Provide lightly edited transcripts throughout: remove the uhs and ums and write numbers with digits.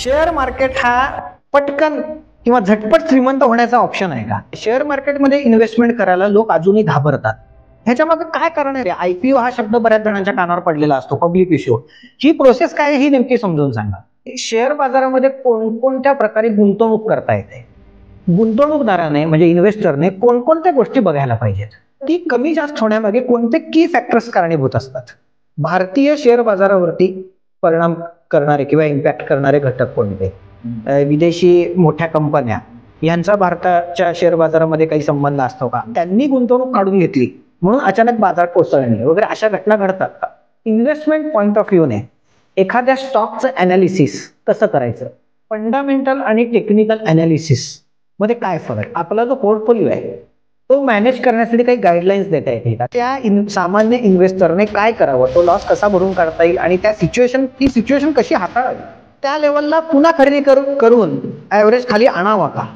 Share market हा पटकन किंवा झटपट श्रीमंत होण्याचा ऑप्शन आहे का? शेअर मार्केटमध्ये इन्व्हेस्टमेंट करायला लोक अजूनही घाबरतात. ह्याच्या मागे काय कारण आहे? आयपीओ हा शब्द बऱ्याच जणांच्या कानावर पडलेला असतो, पब्लिक इश्यू. ही प्रोसेस काय ही नेमकी समजून सांगा. शेअर बाजारामध्ये कोणकोणत्या प्रकारे गुंतवणूक करता येते, गुंतवणूकदाराने म्हणजे इन्व्हेस्टरने कोणकोणत्या गोष्टी बघायला पाहिजेत, ती कमी जास्त होण्यामागे कोणते की फॅक्टर्स कारणीभूत असतात. भारतीय शेअर बाजारावरती परिणाम करणारे किंवा इम्पॅक्ट करणारे घटक कोणते? विदेशी मोठ्या कंपन्या यांचा भारताच्या शेअर बाजारामध्ये काही संबंध असतो का? त्यांनी गुंतवणूक काढून घेतली म्हणून अचानक बाजार कोसळणे वगैरे अशा घटना घडतात का? इन्व्हेस्टमेंट पॉईंट ऑफ व्ह्यूने एखाद्या स्टॉकचं अनालिसिस कसं करायचं? फंडामेंटल आणि टेक्निकल अनालिसिस मध्ये काय फरक? आपला जो पोर्टफोलिओ आहे तो मॅनेज करण्यासाठी काही गाईडलाईन्स देता येते का? त्या सामान्य इन्व्हेस्टरने काय करावं, तो लॉस कसा भरून काढता येईल आणि ती सिच्युएशन कशी हाताळावी, त्या लेवलला पुन्हा खरेदी करून ऍव्हरेज खाली आणावा का?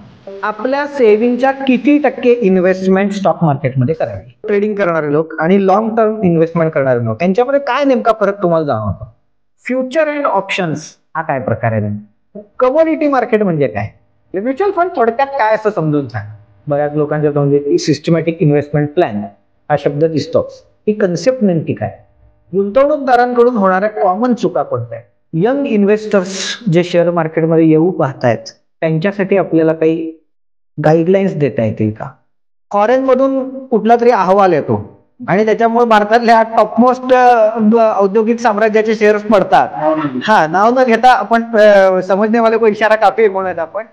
आपल्या सेव्हिंगच्या किती टक्के इन्व्हेस्टमेंट स्टॉक मार्केटमध्ये करावी? ट्रेडिंग करणारे लोक आणि लॉंग टर्म इन्व्हेस्टमेंट करणारे लोक यांच्यामध्ये काय नेमका फरक तुम्हाला जाणवतो? फ्युचर अँड ऑप्शन्स हा काय प्रकार आहे? कमोडिटी मार्केट म्हणजे काय? म्युच्युअल फंड थोडक्यात काय असं समजून सांगा. बऱ्याच लोकांच्या तोंडी सिस्टमॅटिक इन्व्हेस्टमेंट प्लॅन हा शब्द दिसतो. ही कन्सेप्ट नेमकी काय? गुंतवणूकदारांकडून होणाऱ्या कॉमन चुका कोणत्या? यंग इन्व्हेस्टर्स जे शेअर मार्केटमध्ये येऊ पाहतायत त्यांच्यासाठी आपल्याला काही गाईडलाईन्स देता येतील का? फॉरेन मधून कुठला तरी अहवाल येतो आणि त्याच्यामुळे भारतातल्या टॉपमोस्ट औद्योगिक साम्राज्याचे शेअर्स पडतात. नाव न घेता आपण समजणे वाले को इशारा काफी म्हणत आपण